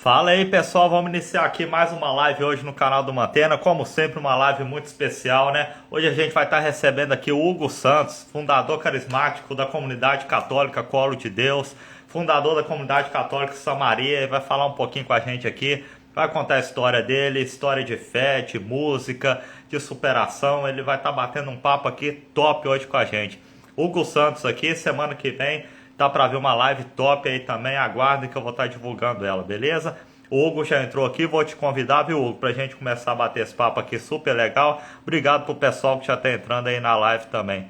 Fala aí pessoal, vamos iniciar aqui mais uma live hoje no canal do Mantena, como sempre uma live muito especial, né? Hoje a gente vai estar recebendo aqui o Hugo Santos, fundador carismático da comunidade católica Colo de Deus, fundador da comunidade católica Samaria, e vai falar um pouquinho com a gente aqui, vai contar a história dele, história de fé, de música, de superação, ele vai estar batendo um papo aqui top hoje com a gente. Hugo Santos aqui, semana que vem tá para ver uma live top aí também, aguardem que eu vou estar divulgando ela, beleza? O Hugo já entrou aqui, vou te convidar, viu, Hugo, pra gente começar a bater esse papo aqui super legal. Obrigado pro pessoal que já tá entrando aí na live também.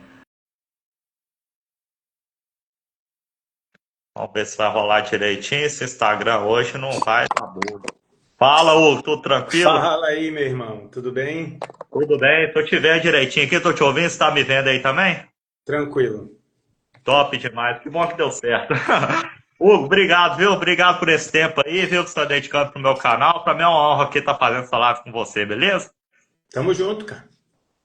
Vamos ver se vai rolar direitinho. Esse Instagram hoje não vai, tá bom. Fala, Hugo, tudo tranquilo? Fala aí, meu irmão, tudo bem? Tudo bem? Tô te vendo direitinho aqui, tô te ouvindo, você tá me vendo aí também? Tranquilo. Top demais, que bom que deu certo. Hugo, obrigado, viu? Obrigado por esse tempo aí, viu? Que você está dedicando pro meu canal. Para mim é uma honra aqui estar fazendo essa live com você, beleza? Tamo junto, cara.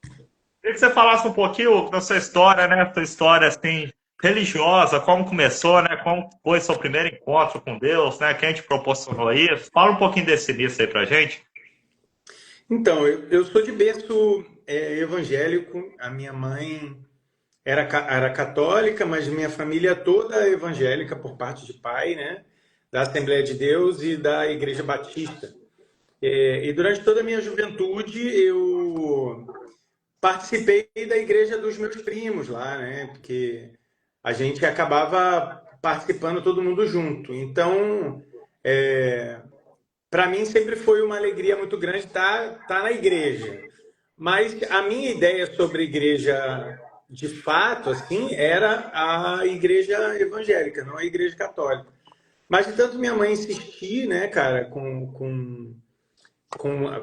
Queria que você falasse um pouquinho, Hugo, da sua história, né? Sua história, assim, religiosa, como começou, né? Como foi seu primeiro encontro com Deus, né? Quem te proporcionou isso? Fala um pouquinho desse início aí pra gente. Então, eu sou de berço evangélico. A minha mãe era católica, mas minha família toda é evangélica por parte de pai, né? Da Assembleia de Deus e da Igreja Batista. E durante toda a minha juventude eu participei da igreja dos meus primos lá, né? Porque a gente acabava participando todo mundo junto. Então, para mim sempre foi uma alegria muito grande estar na igreja. Mas a minha ideia sobre igreja, de fato, assim, era a igreja evangélica, não a igreja católica. Mas de tanto minha mãe insistir, né, cara,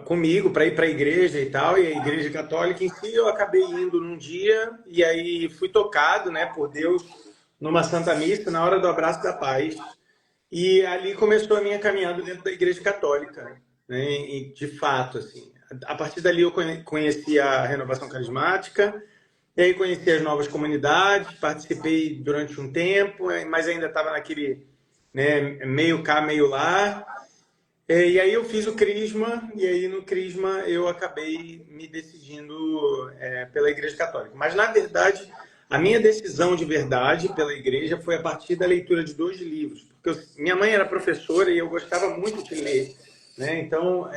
comigo para ir para a igreja e tal, e a igreja católica em si, eu acabei indo num dia e aí fui tocado, né, por Deus numa Santa Missa na hora do abraço da paz. E ali começou a minha caminhada dentro da Igreja Católica, né? E de fato, assim, a partir dali eu conheci a Renovação Carismática, e aí conheci as novas comunidades, participei durante um tempo, mas ainda estava naquele, né, meio cá, meio lá. E aí eu fiz o Crisma, e aí no Crisma eu acabei me decidindo pela Igreja Católica. Mas, na verdade, a minha decisão de verdade pela Igreja foi a partir da leitura de dois livros. Porque minha mãe era professora e eu gostava muito de ler, né? Então,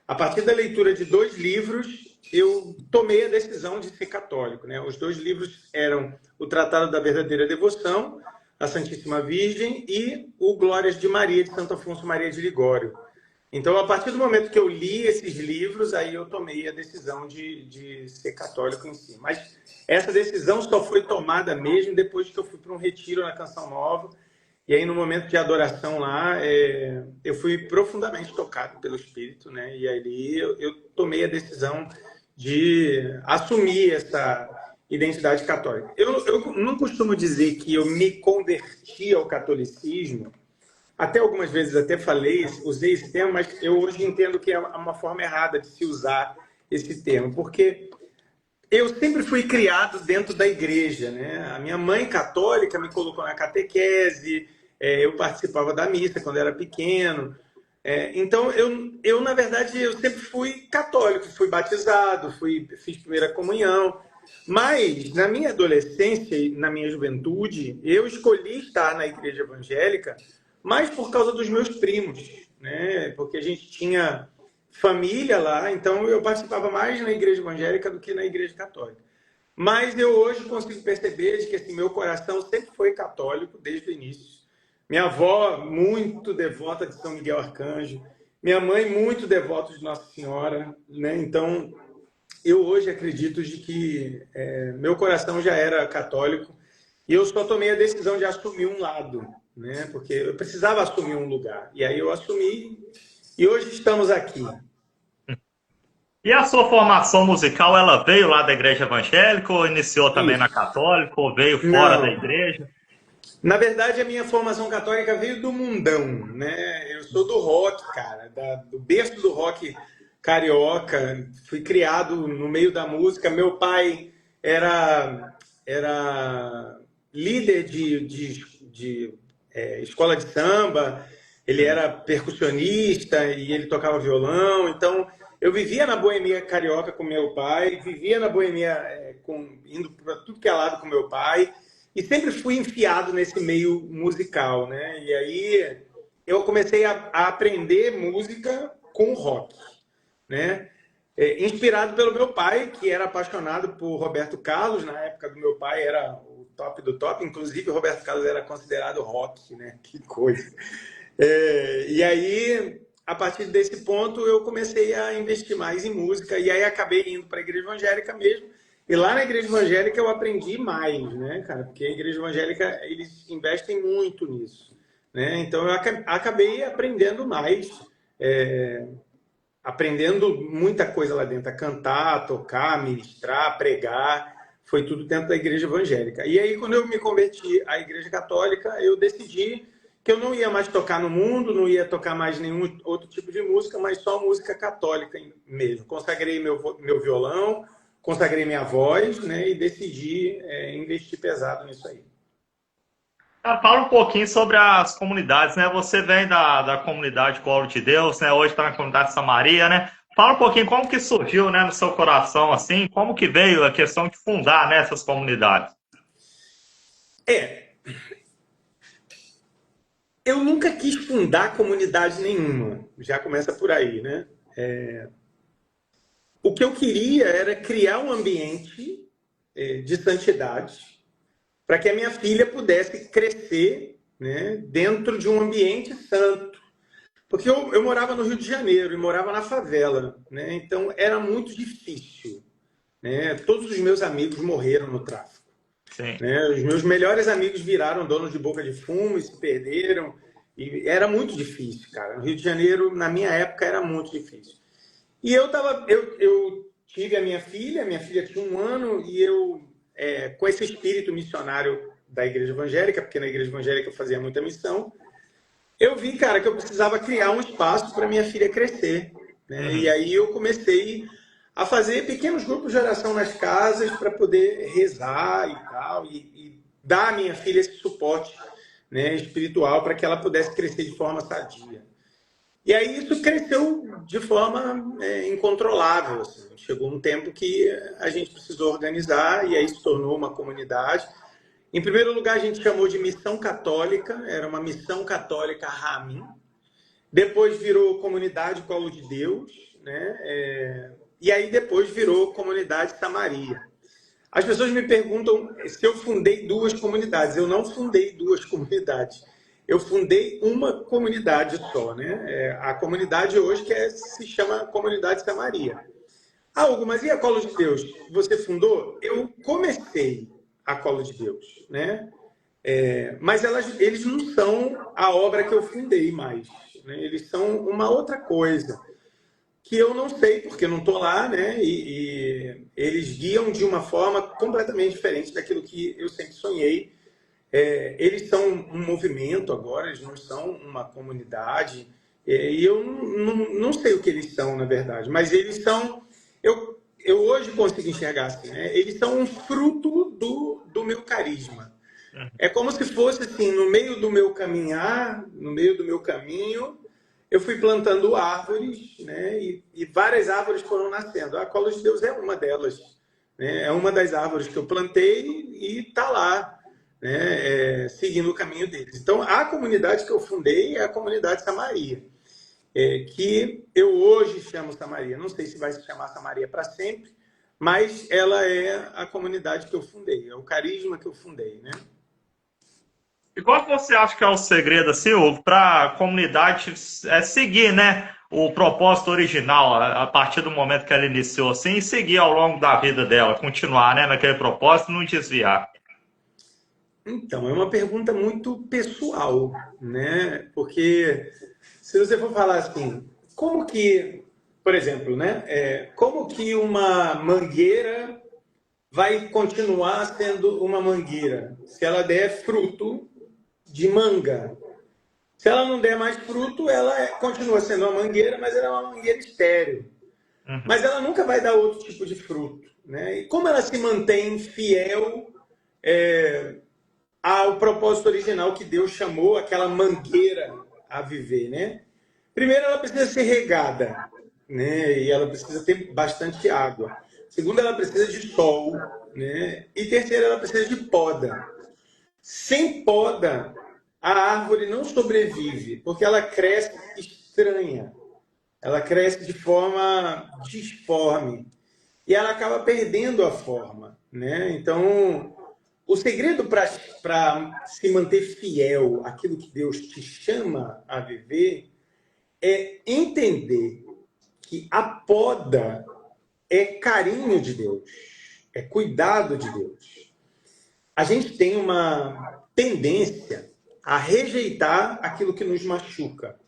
a partir da leitura de dois livros, eu tomei a decisão de ser católico, né? Os dois livros eram o Tratado da Verdadeira Devoção, a Santíssima Virgem, e o Glórias de Maria, de Santo Afonso Maria de Ligório. Então, a partir do momento que eu li esses livros, aí eu tomei a decisão de ser católico em si. Mas essa decisão só foi tomada mesmo depois que eu fui para um retiro na Canção Nova. E aí, no momento de adoração lá, eu fui profundamente tocado pelo Espírito, né? E ali eu tomei a decisão de assumir essa identidade católica. Eu não costumo dizer que eu me converti ao catolicismo, até algumas vezes até falei, usei esse termo, mas eu hoje entendo que é uma forma errada de se usar esse termo, porque eu sempre fui criado dentro da igreja, né? A minha mãe católica me colocou na catequese, eu participava da missa quando era pequeno. Então, na verdade, eu sempre fui católico, fui batizado, fiz primeira comunhão. Mas, na minha adolescência e na minha juventude, eu escolhi estar na igreja evangélica mais por causa dos meus primos, né? Porque a gente tinha família lá, então eu participava mais na igreja evangélica do que na igreja católica. Mas eu hoje consigo perceber que assim, meu coração sempre foi católico desde o início. Minha avó, muito devota de São Miguel Arcanjo. Minha mãe, muito devota de Nossa Senhora, né? Então, eu hoje acredito de que meu coração já era católico e eu só tomei a decisão de assumir um lado, né? Porque eu precisava assumir um lugar. E aí eu assumi e hoje estamos aqui. E a sua formação musical, ela veio lá da igreja evangélica ou iniciou também na Isso. católica ou veio fora da Não. igreja? Na verdade, a minha formação católica veio do mundão, né? Eu sou do rock, cara, do berço do rock carioca. Fui criado no meio da música. Meu pai era líder de escola de samba. Ele Sim. era percussionista e ele tocava violão. Então, eu vivia na boemia carioca com meu pai, vivia na boemia indo para tudo que é lado com meu pai, e sempre fui enfiado nesse meio musical, né? E aí eu comecei a aprender música com rock, né? Inspirado pelo meu pai, que era apaixonado por Roberto Carlos. Na época do meu pai era o top do top, inclusive o Roberto Carlos era considerado rock, né? Que coisa. E aí, a partir desse ponto, eu comecei a investir mais em música, e aí acabei indo para a igreja evangélica mesmo. E lá na igreja evangélica eu aprendi mais, né, cara? Porque a igreja evangélica, eles investem muito nisso, né? Então eu acabei aprendendo mais, é, aprendendo muita coisa lá dentro, a cantar, a tocar, ministrar, pregar, foi tudo dentro da igreja evangélica. E aí, quando eu me converti à igreja católica, eu decidi que eu não ia mais tocar no mundo, não ia tocar mais nenhum outro tipo de música, mas só música católica mesmo. Consagrei meu violão, consagrei minha voz, né, e decidi investir pesado nisso aí. Cara, fala um pouquinho sobre as comunidades, né? Você vem da comunidade Glória de Deus, né? Hoje está na comunidade Samaria, né? Fala um pouquinho como que surgiu, né, no seu coração, assim, como que veio a questão de fundar, né, essas comunidades. É, eu nunca quis fundar comunidade nenhuma, já começa por aí, né? O que eu queria era criar um ambiente de santidade para que a minha filha pudesse crescer, né, dentro de um ambiente santo. Porque eu morava no Rio de Janeiro e morava na favela, né? Então era muito difícil, né? Todos os meus amigos morreram no tráfico, Sim. né? Os meus melhores amigos viraram donos de boca de fumo e se perderam. E era muito difícil, cara. No Rio de Janeiro, na minha época, era muito difícil. E eu tive a minha filha tinha 1 ano, e eu, com esse espírito missionário da igreja evangélica, porque na igreja evangélica eu fazia muita missão, eu vi, cara, que eu precisava criar um espaço para minha filha crescer, né? E Uhum. aí eu comecei a fazer pequenos grupos de oração nas casas para poder rezar e tal, e dar à minha filha esse suporte, né, espiritual, para que ela pudesse crescer de forma sadia. E aí isso cresceu de forma incontrolável. Assim. Chegou um tempo que a gente precisou organizar, e aí se tornou uma comunidade. Em primeiro lugar, a gente chamou de Missão Católica, era uma Missão Católica Ramin. Depois virou Comunidade Colo de Deus, né? E aí depois virou Comunidade Samaria. As pessoas me perguntam se eu fundei 2 comunidades. Eu não fundei 2 comunidades. Eu fundei uma comunidade só, né? A comunidade hoje se chama Comunidade Samaria. Ah, Hugo, mas e a Colo de Deus? Você fundou? Eu comecei a Colo de Deus, né? Mas eles não são a obra que eu fundei mais, né? Eles são uma outra coisa que eu não sei porque eu não estou lá, né? E eles guiam de uma forma completamente diferente daquilo que eu sempre sonhei. Eles são um movimento agora, eles não são uma comunidade. E eu não sei o que eles são, na verdade, mas eles são. Eu hoje consigo enxergar assim, né? Eles são um fruto do meu carisma. É como se fosse assim, no meio do meu caminhar, no meio do meu caminho, eu fui plantando árvores, né? E várias árvores foram nascendo. A Colo de Deus é uma delas, né? É uma das árvores que eu plantei e está lá, né? Seguindo o caminho deles. Então, a comunidade que eu fundei é a comunidade Samaria, que eu hoje chamo Samaria. Não sei se vai se chamar Samaria para sempre, mas ela é a comunidade que eu fundei, é o carisma que eu fundei, né? E qual que você acha que é o segredo, assim, para a comunidade seguir, né, o propósito original a partir do momento que ela iniciou, assim, e seguir ao longo da vida dela, continuar, né, naquele propósito, não desviar? Então, é uma pergunta muito pessoal, né? Porque se você for falar assim, como que, por exemplo, né? Como que uma mangueira vai continuar sendo uma mangueira se ela der fruto de manga? Se ela não der mais fruto, ela continua sendo uma mangueira, mas ela é uma mangueira estéril. Uhum. Mas ela nunca vai dar outro tipo de fruto, né? E como ela se mantém fiel ao propósito original que Deus chamou aquela mangueira a viver, né? Primeiro, ela precisa ser regada, né? E ela precisa ter bastante água. Segundo, ela precisa de sol, né? E terceiro, ela precisa de poda. Sem poda, a árvore não sobrevive, porque ela cresce estranha. Ela cresce de forma disforme e ela acaba perdendo a forma, né? Então, o segredo para se manter fiel àquilo que Deus te chama a viver é entender que a poda é carinho de Deus, é cuidado de Deus. A gente tem uma tendência a rejeitar aquilo que nos machuca,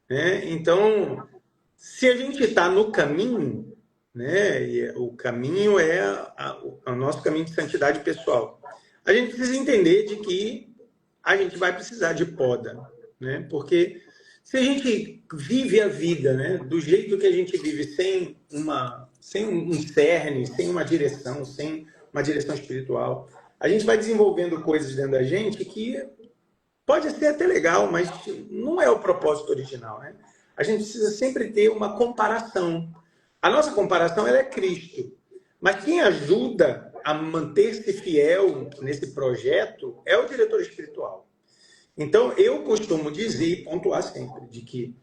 né? Então, se a gente está no caminho, né? E o caminho é o nosso caminho de santidade pessoal. A gente precisa entender de que a gente vai precisar de poda, né? Porque se a gente vive a vida, né, do jeito que a gente vive, sem um cerne, sem uma direção espiritual, a gente vai desenvolvendo coisas dentro da gente que pode ser até legal, mas não é o propósito original, né? A gente precisa sempre ter uma comparação. A nossa comparação ela é Cristo. Mas quem ajuda a manter-se fiel nesse projeto é o diretor espiritual. Então, eu costumo dizer e pontuar sempre de que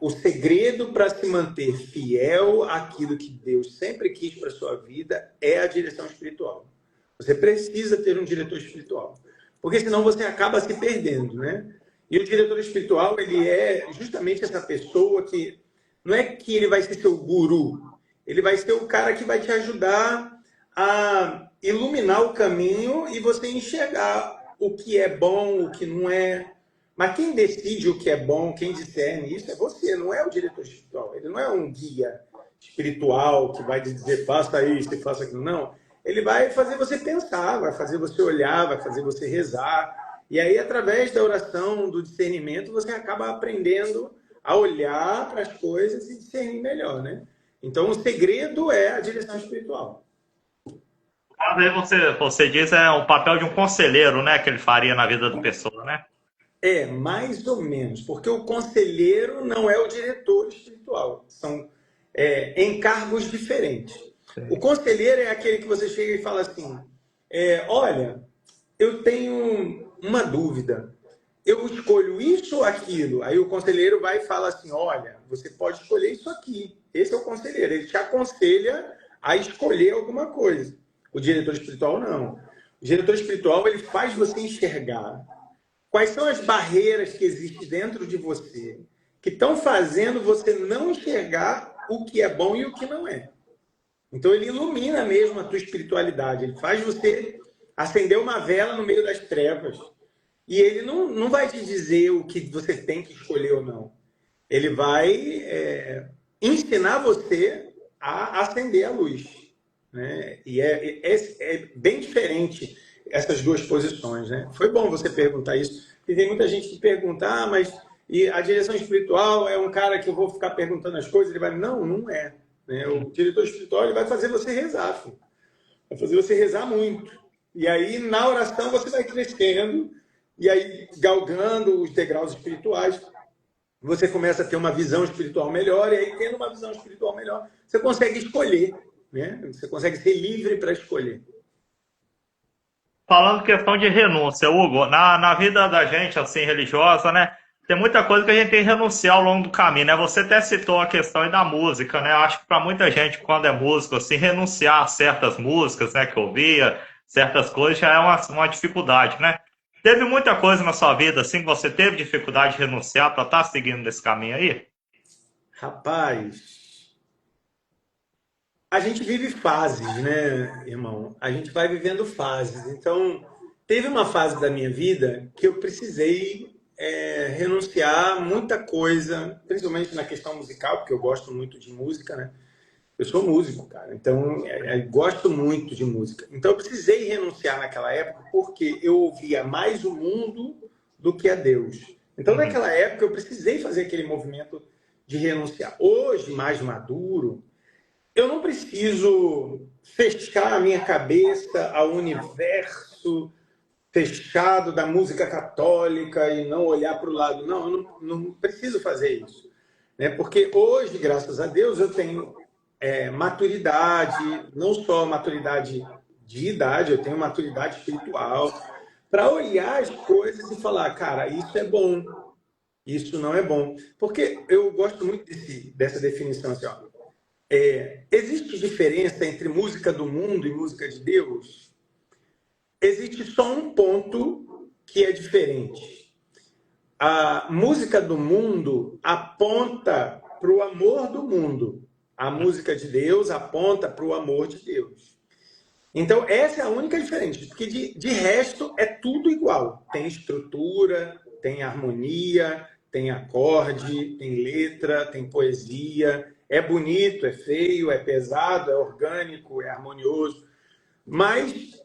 o segredo para se manter fiel àquilo que Deus sempre quis para a sua vida é a direção espiritual. Você precisa ter um diretor espiritual. Porque senão você acaba se perdendo, né? E o diretor espiritual, ele é justamente essa pessoa que não é que ele vai ser seu guru, ele vai ser o cara que vai te ajudar a iluminar o caminho e você enxergar o que é bom, o que não é. Mas quem decide o que é bom, quem discerne isso é você, não é o diretor espiritual. Ele não é um guia espiritual que vai te dizer faça isso e faça aquilo. Não. Ele vai fazer você pensar, vai fazer você olhar, vai fazer você rezar. E aí, através da oração, do discernimento, você acaba aprendendo a olhar para as coisas e discernir melhor, né? Então, o segredo é a direção espiritual. Mas aí você diz é o papel de um conselheiro, né, que ele faria na vida da pessoa, né? É, mais ou menos, porque o conselheiro não é o diretor espiritual. São encargos diferentes. O Sim. conselheiro é aquele que você chega e fala assim: olha, eu tenho uma dúvida. Eu escolho isso ou aquilo? Aí o conselheiro vai e fala assim: olha, você pode escolher isso aqui. Esse é o conselheiro. Ele te aconselha a escolher alguma coisa. O diretor espiritual não. O diretor espiritual ele faz você enxergar quais são as barreiras que existem dentro de você que estão fazendo você não enxergar o que é bom e o que não é. Então ele ilumina mesmo a tua espiritualidade. Ele faz você acender uma vela no meio das trevas. E ele não vai te dizer o que você tem que escolher ou não. Ele vai ensinar você a acender a luz. Né? E é bem diferente essas duas posições. Né? Foi bom você perguntar isso, porque tem muita gente que pergunta, mas e a direção espiritual é um cara que eu vou ficar perguntando as coisas? Ele vai, não é. Né? O diretor espiritual ele vai fazer você rezar, filho. Vai fazer você rezar muito. E aí, na oração, você vai crescendo, e aí, galgando os degraus espirituais, você começa a ter uma visão espiritual melhor, e aí, tendo uma visão espiritual melhor, você consegue escolher, né? Você consegue ser livre para escolher. Falando questão de renúncia, Hugo, na vida da gente, assim, religiosa, né? Tem muita coisa que a gente tem que renunciar ao longo do caminho, né? Você até citou a questão aí da música, né? Eu acho que para muita gente, quando é músico, assim, renunciar a certas músicas, né, que ouvia, certas coisas, já é uma dificuldade, né? Teve muita coisa na sua vida, assim, que você teve dificuldade de renunciar para estar seguindo nesse caminho aí? Rapaz, a gente vive fases, né, irmão? A gente vai vivendo fases. Então, teve uma fase da minha vida que eu precisei renunciar a muita coisa, principalmente na questão musical, porque eu gosto muito de música, né? Eu sou músico, cara, então gosto muito de música. Então eu precisei renunciar naquela época porque eu ouvia mais o mundo do que a Deus. Então Uhum. naquela época eu precisei fazer aquele movimento de renunciar. Hoje, mais maduro, eu não preciso fechar a minha cabeça ao universo fechado da música católica e não olhar para o lado. Não, eu não preciso fazer isso. Né? Porque hoje, graças a Deus, eu tenho maturidade, não só maturidade de idade, eu tenho maturidade espiritual, para olhar as coisas e falar, cara, isso é bom, isso não é bom. Porque eu gosto muito dessa definição assim, ó. Existe diferença entre música do mundo e música de Deus? Existe só um ponto que é diferente. A música do mundo aponta para o amor do mundo. A música de Deus aponta para o amor de Deus. Então, essa é a única diferença, porque de resto é tudo igual. Tem estrutura, tem harmonia, tem acorde, tem letra, tem poesia. É bonito, é feio, é pesado, é orgânico, é harmonioso. Mas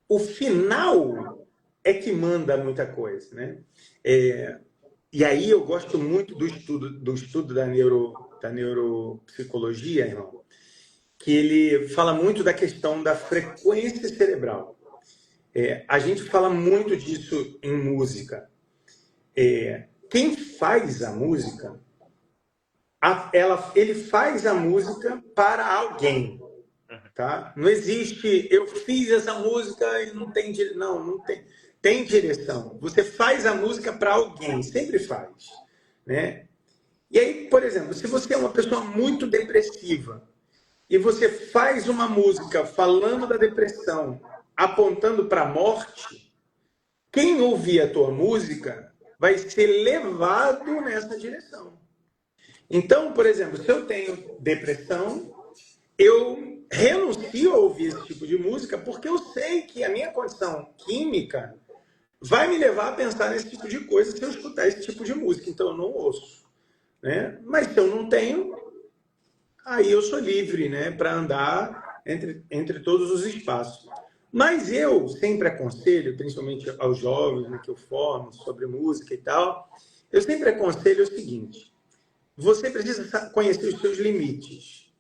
o final é que manda muita coisa, né? E aí eu gosto muito do estudo da neuropsicologia, irmão, que ele fala muito da questão da frequência cerebral. A gente fala muito disso em música. Quem faz a música, ele faz a música para alguém. Tá? Não existe, eu fiz essa música e não tem direção. Não tem. Tem direção. Você faz a música para alguém, sempre faz. Né? E aí, por exemplo, se você é uma pessoa muito depressiva e você faz uma música falando da depressão, apontando para a morte, quem ouvir a tua música vai ser levado nessa direção. Então, por exemplo, se eu tenho depressão, eu renuncio a ouvir esse tipo de música porque eu sei que a minha condição química vai me levar a pensar nesse tipo de coisa se eu escutar esse tipo de música. Então, eu não ouço. Né? Mas se eu não tenho, aí eu sou livre, né, para andar entre todos os espaços. Mas eu sempre aconselho, principalmente aos jovens, né, que eu formo sobre música e tal, eu sempre aconselho o seguinte: você precisa conhecer os seus limites.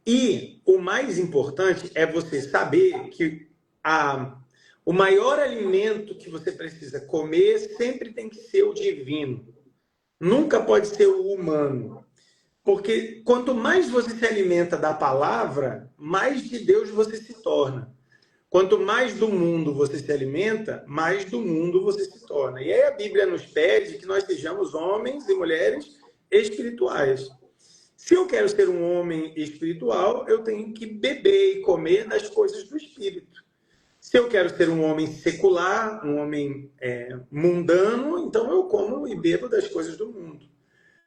E o mais importante é você saber que o maior alimento que você precisa comer sempre tem que ser o divino. Nunca pode ser o humano. Porque quanto mais você se alimenta da palavra, mais de Deus você se torna. Quanto mais do mundo você se alimenta, mais do mundo você se torna. E aí a Bíblia nos pede que nós sejamos homens e mulheres espirituais. Se eu quero ser um homem espiritual, eu tenho que beber e comer das coisas do Espírito. Se eu quero ser um homem secular, um homem mundano, então eu como e bebo das coisas do mundo.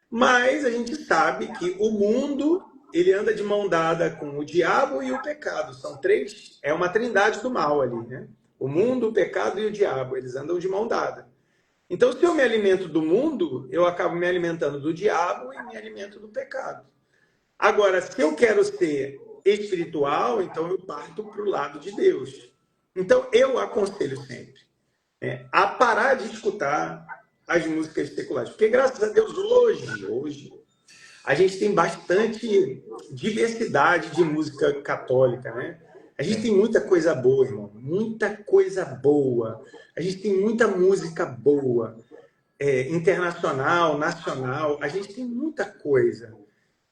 Mas a gente sabe que o mundo, ele anda de mão dada com o diabo e o pecado. São três, é uma trindade do mal ali, né? O mundo, o pecado e o diabo, eles andam de mão dada. Então, se eu me alimento do mundo, eu acabo me alimentando do diabo e me alimento do pecado. Agora, se eu quero ser espiritual, então eu parto para o lado de Deus. Então, eu aconselho sempre a parar de escutar as músicas seculares. Porque, graças a Deus, hoje a gente tem bastante diversidade de música católica, né? A gente tem muita coisa boa, irmão. Muita coisa boa. A gente tem muita música boa. Internacional, nacional. A gente tem muita coisa.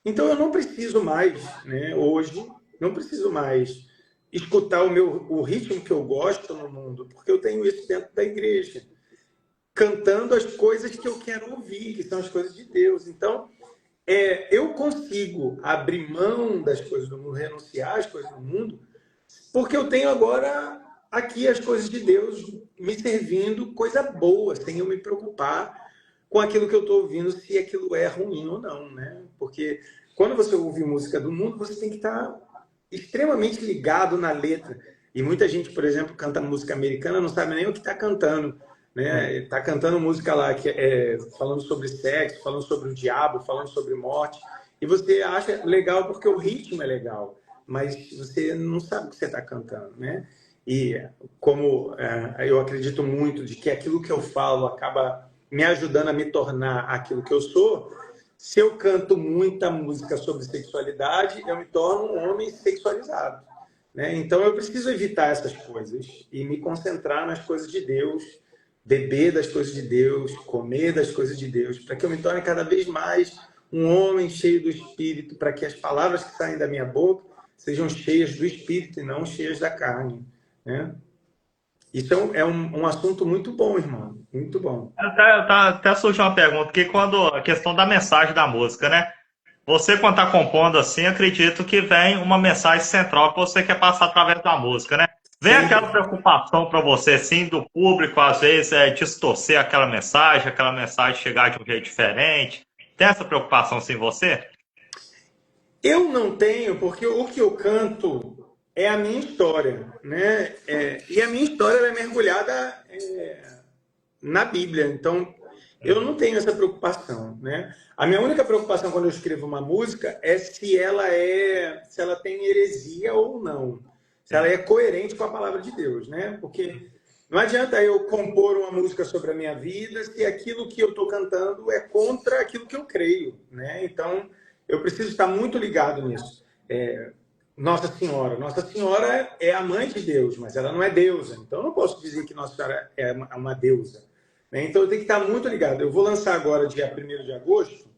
Então, eu não preciso mais, né? Hoje, não preciso mais escutar o ritmo que eu gosto no mundo, porque eu tenho isso dentro da igreja, cantando as coisas que eu quero ouvir, que são as coisas de Deus. Então, eu consigo abrir mão das coisas do mundo, renunciar às coisas do mundo, porque eu tenho agora aqui as coisas de Deus me servindo coisa boa, sem eu me preocupar com aquilo que eu estou ouvindo, se aquilo é ruim ou não, né? Porque quando você ouve música do mundo, você tem que estar extremamente ligado na letra. E muita gente, por exemplo, canta música americana, não sabe nem o que está cantando. Né? Está cantando música lá que falando sobre sexo, falando sobre o diabo, falando sobre morte. E você acha legal porque o ritmo é legal, mas você não sabe o que você está cantando. Né? E como eu acredito muito de que aquilo que eu falo acaba me ajudando a me tornar aquilo que eu sou, se eu canto muita música sobre sexualidade, eu me torno um homem sexualizado. né? Então eu preciso evitar essas coisas e me concentrar nas coisas de Deus, beber das coisas de Deus, comer das coisas de Deus, para que eu me torne cada vez mais um homem cheio do Espírito, para que as palavras que saem da minha boca sejam cheias do Espírito e não cheias da carne, né? Isso é um assunto muito bom, irmão, muito bom. Até surgiu uma pergunta, que quando a questão da mensagem da música, né? Você, quando está compondo assim, acredito que vem uma mensagem central que você quer passar através da música, né? Vem Sempre. aquela preocupação para você, assim, do público, às vezes, distorcer aquela mensagem chegar de um jeito diferente. Tem essa preocupação, sim, em você? Eu não tenho, porque o que eu canto é a minha história, né? E a minha história ela é mergulhada na Bíblia. Então, eu não tenho essa preocupação, né? A minha única preocupação quando eu escrevo uma música é se ela tem heresia ou não, se ela é coerente com a palavra de Deus, né? Porque não adianta eu compor uma música sobre a minha vida se aquilo que eu estou cantando é contra aquilo que eu creio, né? Então, eu preciso estar muito ligado nisso. Nossa Senhora é a mãe de Deus, mas ela não é deusa. Então, eu não posso dizer que Nossa Senhora é uma deusa, né? Então, eu tenho que estar muito ligado. Eu vou lançar agora, dia 1º de agosto,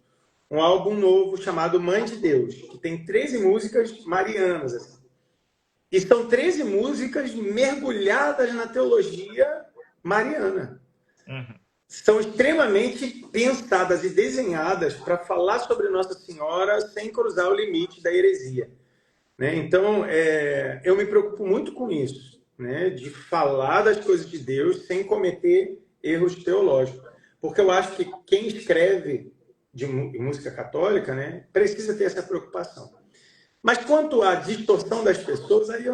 um álbum novo chamado Mãe de Deus, que tem 13 músicas marianas, assim. E são 13 músicas mergulhadas na teologia mariana. Uhum. São extremamente pensadas e desenhadas para falar sobre Nossa Senhora sem cruzar o limite da heresia, né? Então, eu me preocupo muito com isso, né? De falar das coisas de Deus sem cometer erros teológicos. Porque eu acho que quem escreve de música católica, né, precisa ter essa preocupação. Mas quanto à distorção das pessoas, aí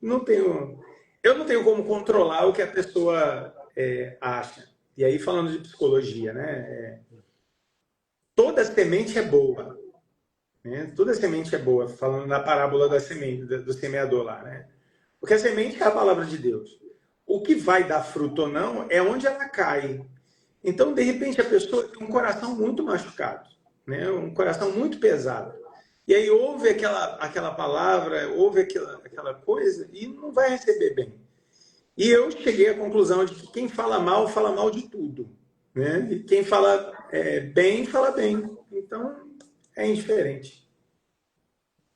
não tenho, eu não tenho como controlar o que a pessoa acha. E aí, falando de psicologia, né, toda semente é boa, né? Toda semente é boa, falando na parábola da semente, do semeador lá, né? Porque a semente é a palavra de Deus. O que vai dar fruto ou não é onde ela cai. Então, de repente, a pessoa tem um coração muito machucado, né? Um coração muito pesado. E aí ouve aquela palavra, ouve aquela coisa e não vai receber bem. E eu cheguei à conclusão de que quem fala mal de tudo, né? E quem fala bem, fala bem. Então, é indiferente.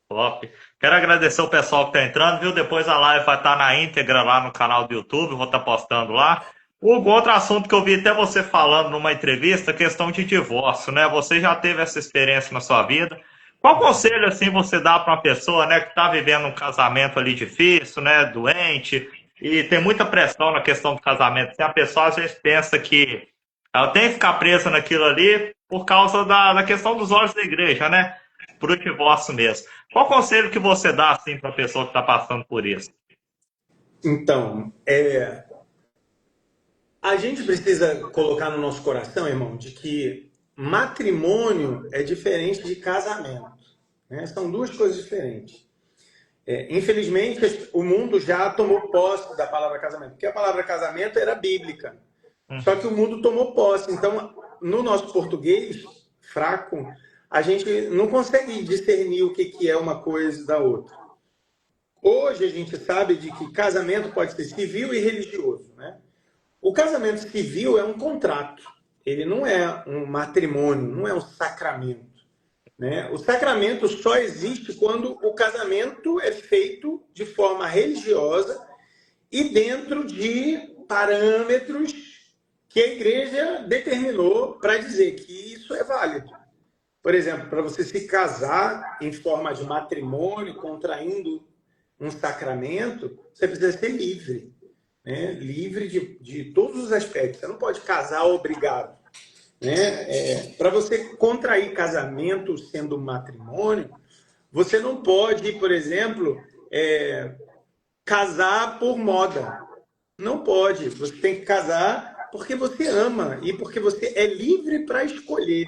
Top. Quero agradecer o pessoal que está entrando, viu? Depois a live vai estar na íntegra lá no canal do YouTube, vou estar postando lá. Hugo, outro assunto que eu vi até você falando numa entrevista, questão de divórcio, né? Você já teve essa experiência na sua vida. Qual conselho, assim, você dá para uma pessoa, né, que está vivendo um casamento ali difícil, né, doente, e tem muita pressão na questão do casamento? A pessoa às vezes pensa que ela tem que ficar presa naquilo ali por causa da questão dos olhos da igreja, né? Pro divórcio mesmo. Qual conselho que você dá, assim, para a pessoa que está passando por isso? Então, a gente precisa colocar no nosso coração, irmão, de que matrimônio é diferente de casamento, né? São duas coisas diferentes. Infelizmente, o mundo já tomou posse da palavra casamento, porque a palavra casamento era bíblica. Só que o mundo tomou posse. Então, no nosso português fraco, a gente não consegue discernir o que é uma coisa da outra. Hoje a gente sabe de que casamento pode ser civil e religioso, né? O casamento civil é um contrato. Ele não é um matrimônio, não é um sacramento, né? O sacramento só existe quando o casamento é feito de forma religiosa e dentro de parâmetros que a igreja determinou para dizer que isso é válido. Por exemplo, para você se casar em forma de matrimônio, contraindo um sacramento, você precisa ser livre, né? Livre de todos os aspectos. Você não pode casar obrigado, né? Para você contrair casamento sendo matrimônio, você não pode, por exemplo, casar por moda. Não pode. Você tem que casar porque você ama e porque você é livre para escolher.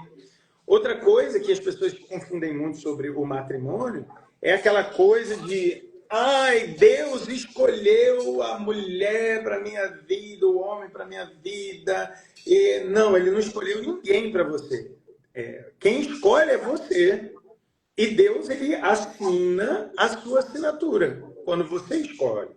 Outra coisa que as pessoas confundem muito sobre o matrimônio é aquela coisa de ai, Deus escolheu a mulher para minha vida, o homem para minha vida. E, não, ele não escolheu ninguém para você. Quem escolhe é você. E Deus, ele assina a sua assinatura. quando você escolhe.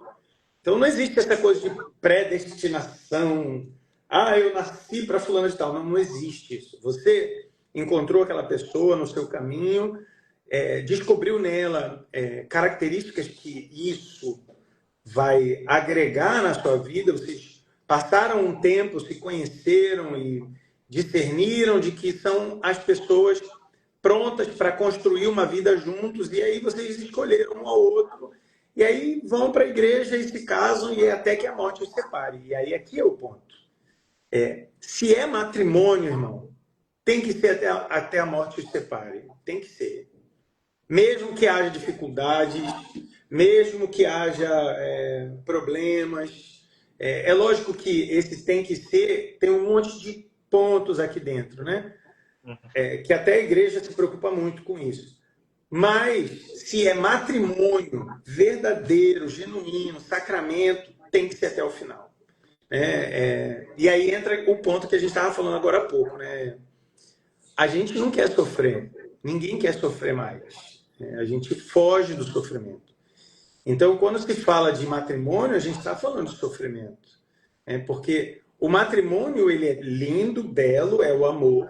Então não existe essa coisa de predestinação. Ah, eu nasci para fulano de tal. Não, não existe isso. Você encontrou aquela pessoa no seu caminho, descobriu nela características que isso vai agregar na sua vida. Vocês passaram um tempo, se conheceram e discerniram de que são as pessoas prontas para construir uma vida juntos, e aí vocês escolheram um ao outro, e aí vão para a igreja e se casam, e é até que a morte os separe. E aí aqui é o ponto. Se é matrimônio, irmão, tem que ser até a morte os separe. Tem que ser. Mesmo que haja dificuldades, mesmo que haja problemas. É lógico que esse tem que ser, tem um monte de pontos aqui dentro, né? Que até a igreja se preocupa muito com isso. Mas, se é matrimônio verdadeiro, genuíno, sacramento, tem que ser até o final. E aí entra o ponto que a gente estava falando agora há pouco, né? A gente não quer sofrer. Ninguém quer sofrer mais. A gente foge do sofrimento. Então, quando se fala de matrimônio, a gente está falando de sofrimento. Porque o matrimônio, ele é lindo, belo, é o amor,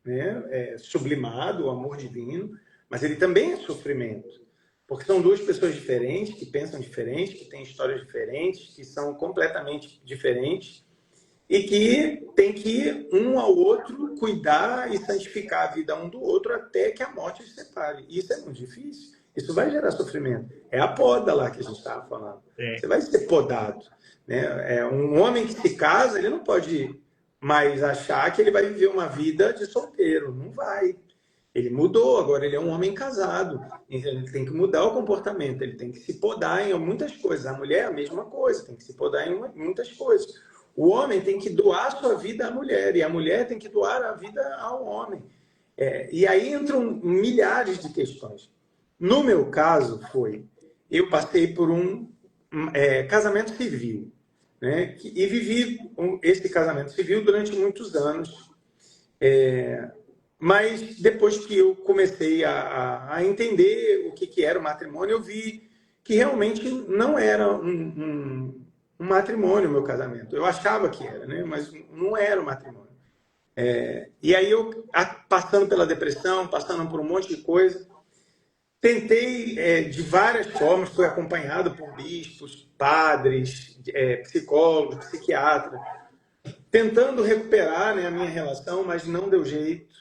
né? É sublimado, o amor divino, mas ele também é sofrimento. Porque são duas pessoas diferentes, que pensam diferente, que têm histórias diferentes, que são completamente diferentes, e que tem que um ao outro cuidar e santificar a vida um do outro até que a morte os separe. Isso é muito difícil. Isso vai gerar sofrimento. É a poda lá que a gente estava falando. Sim. Você vai ser podado, né? Um homem que se casa, ele não pode mais achar que ele vai viver uma vida de solteiro. Não vai. Ele mudou, agora ele é um homem casado. Então ele tem que mudar o comportamento, ele tem que se podar em muitas coisas. A mulher é a mesma coisa, tem que se podar em muitas coisas. O homem tem que doar a sua vida à mulher, e a mulher tem que doar a vida ao homem. E aí entram milhares de questões. No meu caso, eu passei por um casamento civil, né? E vivi esse casamento civil durante muitos anos. Mas depois que eu comecei a entender o que era o matrimônio, eu vi que realmente não era um matrimônio o meu casamento. Eu achava que era, né? Mas não era um matrimônio. E aí eu, passando pela depressão, passando por um monte de coisa, tentei de várias formas, fui acompanhado por bispos, padres, psicólogos, psiquiatras, tentando recuperar, né, a minha relação, mas não deu jeito.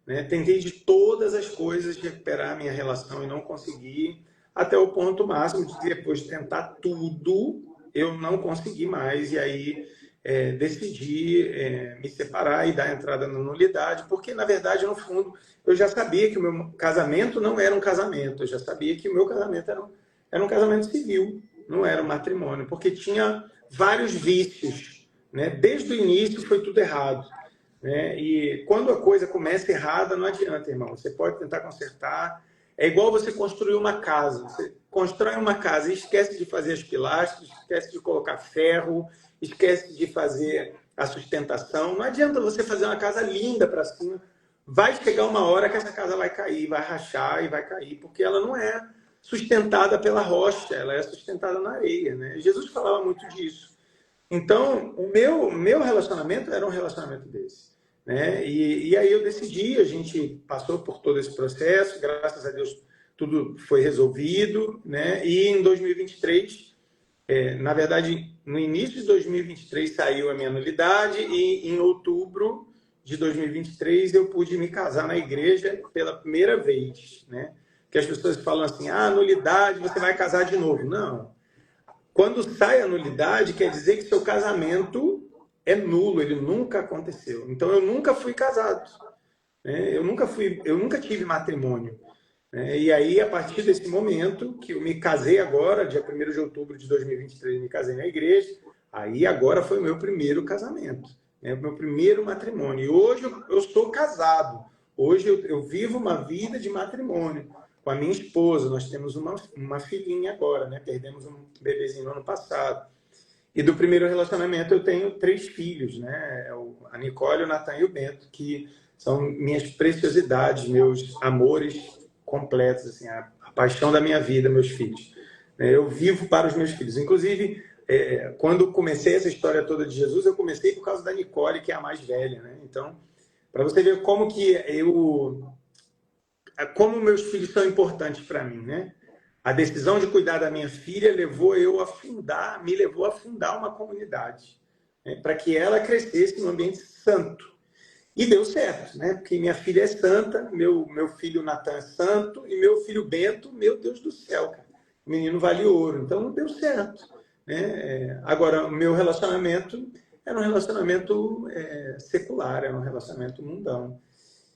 Né? Tentei de todas as coisas recuperar a minha relação e não consegui, até o ponto máximo de depois de tentar tudo, eu não consegui mais, e aí decidi me separar e dar entrada na nulidade, porque, na verdade, no fundo, eu já sabia que o meu casamento não era um casamento, eu já sabia que o meu casamento era um casamento civil, não era um matrimônio, porque tinha vários vícios, né? Desde o início foi tudo errado. E quando a coisa começa errada, não adianta, irmão. Você pode tentar consertar. É igual você construir uma casa. Você constrói uma casa e esquece de fazer as pilastras, esquece de colocar ferro, esquece de fazer a sustentação. Não adianta você fazer uma casa linda para cima. Vai chegar uma hora que essa casa vai cair, vai rachar e vai cair, porque ela não é sustentada pela rocha, ela é sustentada na areia, né? Jesus falava muito disso. Então, o meu relacionamento era um relacionamento desse. Né? E aí eu decidi, a gente passou por todo esse processo, graças a Deus tudo foi resolvido, né? E em 2023, na verdade, no início de 2023 saiu a minha nulidade e em outubro de 2023 eu pude me casar na igreja pela primeira vez, né? Que as pessoas falam assim, nulidade, você vai casar de novo. Não. Quando sai a nulidade, quer dizer que seu casamento é nulo, ele nunca aconteceu. Então, eu nunca fui casado. Né? Eu nunca tive matrimônio. Né? E aí, a partir desse momento, que eu me casei agora, dia 1º de outubro de 2023, me casei na igreja, aí agora foi o meu primeiro casamento, né? O meu primeiro matrimônio. E hoje eu sou casado. Hoje eu vivo uma vida de matrimônio com a minha esposa. Nós temos uma filhinha agora, né? Perdemos um bebezinho no ano passado. E do primeiro relacionamento eu tenho 3 filhos, né? A Nicole, o Natan e o Bento, que são minhas preciosidades, meus amores completos, assim, a paixão da minha vida, meus filhos. né? Eu vivo para os meus filhos. Inclusive, quando comecei essa história toda de Jesus, eu comecei por causa da Nicole, que é a mais velha, né? Então, para você ver como meus filhos são importantes para mim, né? A decisão de cuidar da minha filha me levou a fundar uma comunidade, né? Para que ela crescesse num ambiente santo. E deu certo, né? Porque minha filha é santa, meu filho Natan é santo, e meu filho Bento, meu Deus do céu, cara. O menino vale ouro. Então, deu certo, né? Agora, o meu relacionamento era um relacionamento secular, era um relacionamento mundano.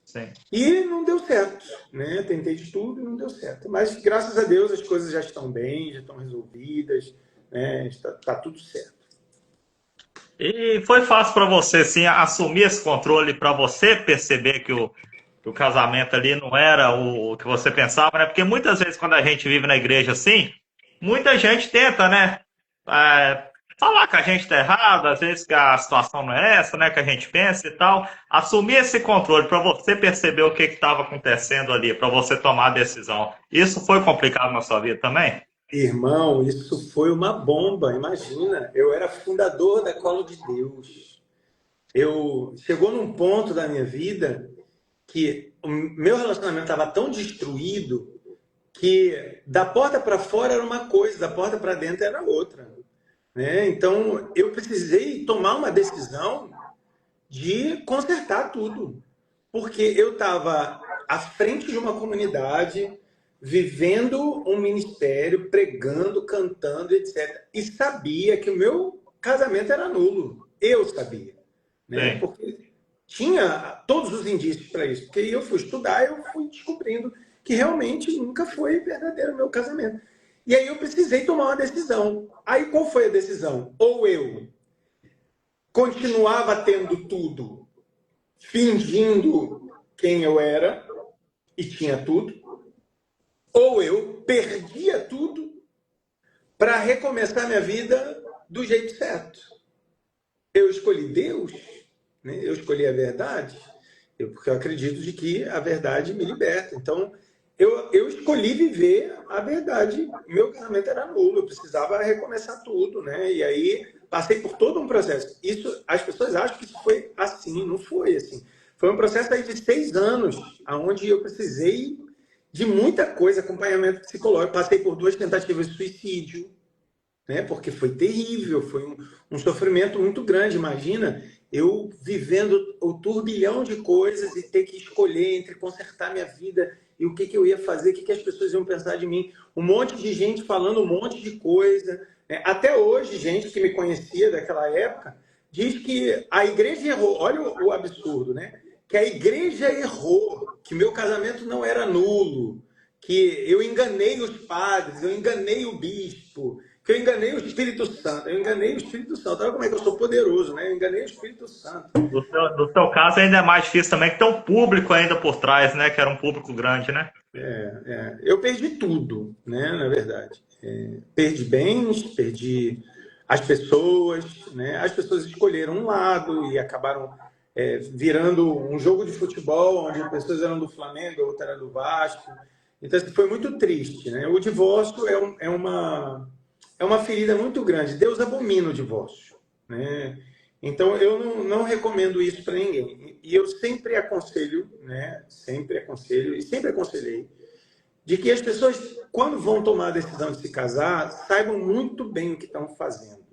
Sim. E não deu certo, né? Tentei de tudo e não deu certo. Mas, graças a Deus, as coisas já estão bem, já estão resolvidas, né? Está tudo certo. E foi fácil para você, sim, assumir esse controle, para você perceber que o casamento ali não era o que você pensava, né? Porque muitas vezes quando a gente vive na igreja assim, muita gente tenta, né? é, Falar que a gente está errado, às vezes que a situação não é essa, né? Que a gente pensa e tal. Assumir esse controle para você perceber o que estava acontecendo ali, para você tomar a decisão. Isso foi complicado na sua vida também? Irmão, isso foi uma bomba. Imagina, eu era fundador da Colo de Deus. Chegou num ponto da minha vida que o meu relacionamento estava tão destruído que da porta para fora era uma coisa, da porta para dentro era outra, né? Então eu precisei tomar uma decisão de consertar tudo, porque eu estava à frente de uma comunidade, vivendo um ministério, pregando, cantando, etc. E sabia que o meu casamento era nulo. Eu sabia, né? Sim. Porque tinha todos os indícios para isso. Porque eu fui estudar, eu fui descobrindo que realmente nunca foi verdadeiro o meu casamento. E aí eu precisei tomar uma decisão. Aí qual foi a decisão? Ou eu continuava tendo tudo, fingindo quem eu era e tinha tudo, ou eu perdia tudo para recomeçar minha vida do jeito certo. Eu escolhi Deus, né? Eu escolhi a verdade, porque eu acredito de que a verdade me liberta. Então, eu escolhi viver a verdade. Meu casamento era nulo, eu precisava recomeçar tudo, né? E aí passei por todo um processo. Isso, as pessoas acham que isso foi assim, não foi assim. Foi um processo aí de 6 anos, onde eu precisei de muita coisa, acompanhamento psicológico. Passei por 2 tentativas de suicídio, né? Porque foi terrível, foi um sofrimento muito grande. Imagina eu vivendo o turbilhão de coisas e ter que escolher entre consertar minha vida e o que eu ia fazer, o que as pessoas iam pensar de mim. Um monte de gente falando um monte de coisa, né? Até hoje, gente que me conhecia daquela época diz que a igreja errou. Olha o absurdo, né? Que a igreja errou, que meu casamento não era nulo, que eu enganei os padres, eu enganei o bispo, que eu enganei o Espírito Santo. Eu enganei o Espírito Santo. Olha como é que eu sou poderoso, né? Eu enganei o Espírito Santo. No seu caso ainda é mais difícil também, que tem um público ainda por trás, né? Que era um público grande, né? Eu perdi tudo, né? Na verdade. Perdi bens, perdi as pessoas, né? As pessoas escolheram um lado e acabaram virando um jogo de futebol, onde as pessoas eram do Flamengo, a outra era do Vasco. Então, assim, foi muito triste, né? O divórcio é uma ferida muito grande. Deus abomina o divórcio, né? Então, eu não recomendo isso para ninguém. E eu sempre aconselho, né? Sempre aconselho e sempre aconselhei de que as pessoas, quando vão tomar a decisão de se casar, saibam muito bem o que estão fazendo,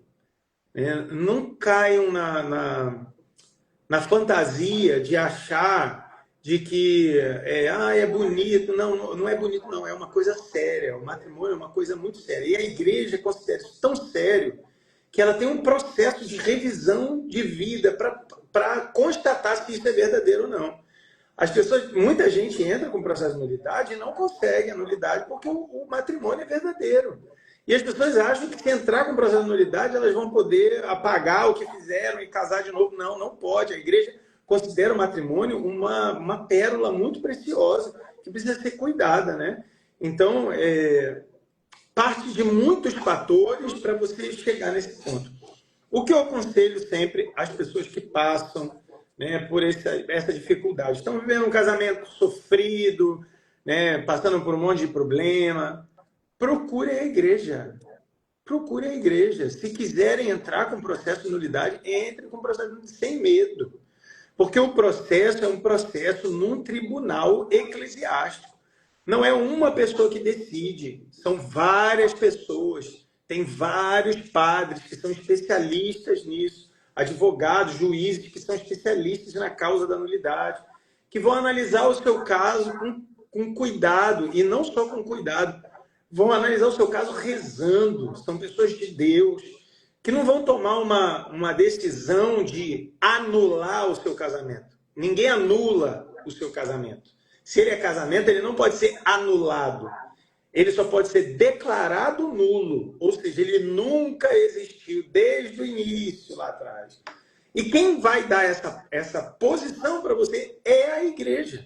né? Não caiam na fantasia de achar de que é bonito. Não, não é bonito, não. É uma coisa séria. O matrimônio é uma coisa muito séria. E a igreja considera isso tão sério que ela tem um processo de revisão de vida para constatar se isso é verdadeiro ou não. Muita gente entra com processo de nulidade e não consegue a nulidade porque o matrimônio é verdadeiro. E as pessoas acham que se entrar com processo de nulidade, elas vão poder apagar o que fizeram e casar de novo. Não, não pode. A igreja considera o matrimônio uma pérola muito preciosa que precisa ser cuidada, né? Então, parte de muitos fatores para você chegar nesse ponto. O que eu aconselho sempre às pessoas que passam, né, por essa dificuldade, estão vivendo um casamento sofrido, né, passando por um monte de problema, procurem a igreja. Procurem a igreja. Se quiserem entrar com processo de nulidade, entrem com processo de nulidade sem medo. Porque o processo é um processo num tribunal eclesiástico. Não é uma pessoa que decide, são várias pessoas. Tem vários padres que são especialistas nisso, advogados, juízes que são especialistas na causa da nulidade, que vão analisar o seu caso com cuidado, e não só com cuidado, vão analisar o seu caso rezando. São pessoas de Deus, que não vão tomar uma decisão de anular o seu casamento. Ninguém anula o seu casamento. Se ele é casamento, ele não pode ser anulado. Ele só pode ser declarado nulo. Ou seja, ele nunca existiu desde o início lá atrás. E quem vai dar essa posição para você é a igreja.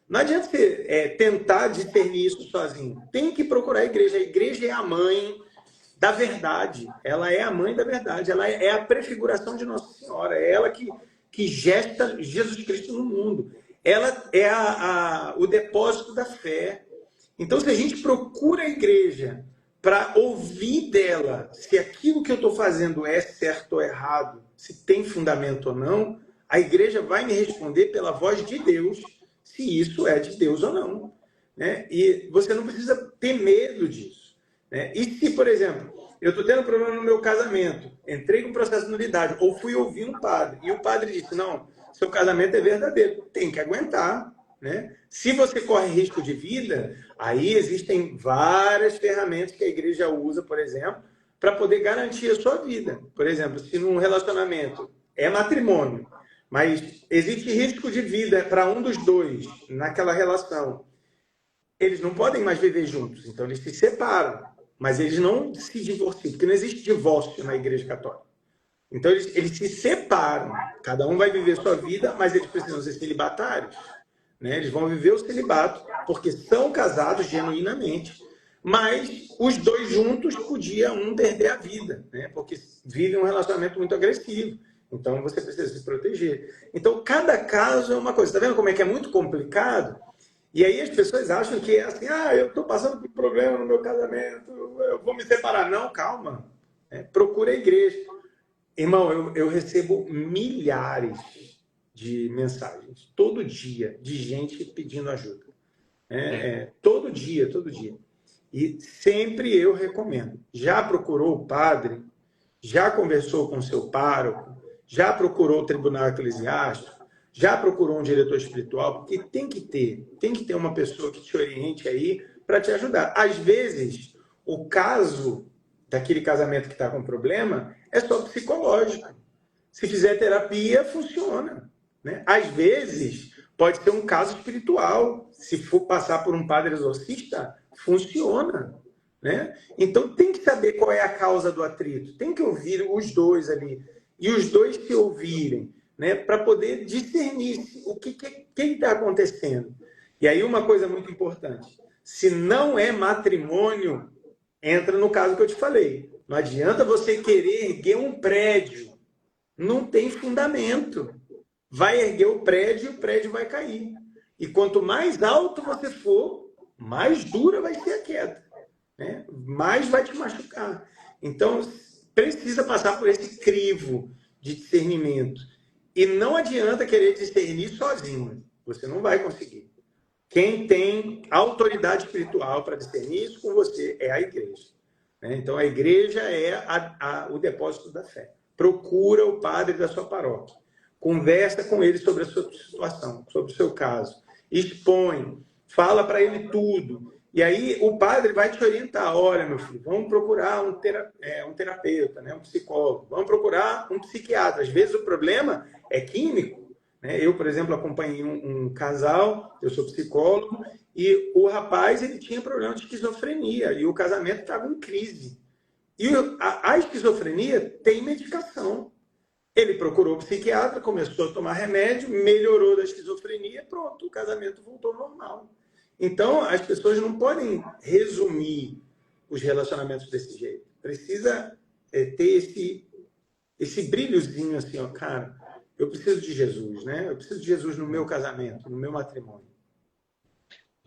Não adianta você tentar discernir isso sozinho. Tem que procurar a igreja. A igreja é a mãe da verdade. Ela é a mãe da verdade. Ela é a prefiguração de Nossa Senhora. É ela que gesta Jesus Cristo no mundo. Ela é o depósito da fé. Então, se a gente procura a igreja para ouvir dela se aquilo que eu estou fazendo é certo ou errado, se tem fundamento ou não, a igreja vai me responder pela voz de Deus se isso é de Deus ou não. Né? E você não precisa ter medo disso. Né? E se, por exemplo, eu estou tendo problema no meu casamento, entrei com processo de nulidade, ou fui ouvir um padre, e o padre disse, não, seu casamento é verdadeiro, tem que aguentar. Né? Se você corre risco de vida, aí existem várias ferramentas que a igreja usa, por exemplo, para poder garantir a sua vida. Por exemplo, se num relacionamento é matrimônio, mas existe risco de vida para um dos dois naquela relação, eles não podem mais viver juntos, então eles se separam, mas eles não se divorciam, porque não existe divórcio na igreja católica. Então eles se separam, cada um vai viver sua vida, mas eles precisam ser celibatários. Né? Eles vão viver o celibato, porque são casados genuinamente, mas os dois juntos podiam um perder a vida, né? Porque vivem um relacionamento muito agressivo. Então você precisa se proteger. Então cada caso é uma coisa. Está vendo como é que é muito complicado? E aí as pessoas acham que é assim, eu estou passando por problema no meu casamento, eu vou me separar. Não, calma. Procura a igreja. Irmão, eu recebo milhares de mensagens, todo dia, de gente pedindo ajuda. Todo dia, todo dia. E sempre eu recomendo. Já procurou o padre? Já conversou com o seu pároco? Já procurou o tribunal eclesiástico? Já procurou um diretor espiritual? Porque tem que ter uma pessoa que te oriente aí para te ajudar. Às vezes, o caso daquele casamento que está com problema é só psicológico. Se fizer terapia, funciona. Né? Às vezes, pode ser um caso espiritual. Se for passar por um padre exorcista, funciona. Né? Então, tem que saber qual é a causa do atrito. Tem que ouvir os dois ali. E os dois se ouvirem, né? Para poder discernir o que está acontecendo. E aí, uma coisa muito importante. Se não é matrimônio, entra no caso que eu te falei. Não adianta você querer erguer um prédio. Não tem fundamento. Vai erguer o prédio vai cair. E quanto mais alto você for, mais dura vai ser a queda. Né? Mais vai te machucar. Então, precisa passar por esse crivo de discernimento. E não adianta querer discernir sozinho. Você não vai conseguir. Quem tem autoridade espiritual para discernir isso com você é a igreja. Né? Então, a igreja é o depósito da fé. Procura o padre da sua paróquia. Conversa com ele sobre a sua situação, sobre o seu caso. Expõe, fala para ele tudo. E aí o padre vai te orientar. Olha, meu filho, vamos procurar um terapeuta, né? Um psicólogo. Vamos procurar um psiquiatra. Às vezes o problema é químico. Né? Eu, por exemplo, acompanhei um casal, eu sou psicólogo, e o rapaz ele tinha problema de esquizofrenia, e o casamento estava em crise. E a esquizofrenia tem medicação. Ele procurou o psiquiatra, começou a tomar remédio, melhorou da esquizofrenia, pronto, o casamento voltou ao normal. Então, as pessoas não podem resumir os relacionamentos desse jeito. Precisa ter esse brilhozinho assim, ó, cara, eu preciso de Jesus, né? Eu preciso de Jesus no meu casamento, no meu matrimônio.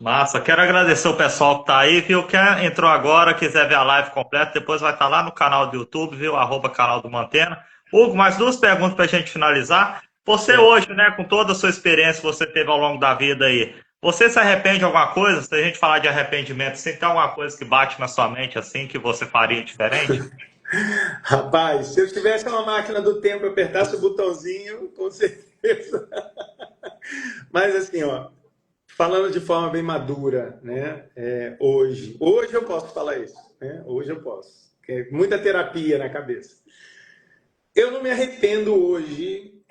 Massa, quero agradecer o pessoal que tá aí, viu? Quem entrou agora, quiser ver a live completa, depois vai estar lá no canal do YouTube, viu? @canal do Mantena. Hugo, mais duas perguntas para a gente finalizar. Você Certo. hoje, né, com toda a sua experiência que você teve ao longo da vida aí, você se arrepende de alguma coisa? Se a gente falar de arrependimento, assim, tem alguma coisa que bate na sua mente assim que você faria diferente? Rapaz, se eu tivesse uma máquina do tempo e apertasse o botãozinho, com certeza. Mas assim, ó, falando de forma bem madura, né? Hoje eu posso falar isso, né? Hoje eu posso. Muita terapia na cabeça. Eu não me arrependo hoje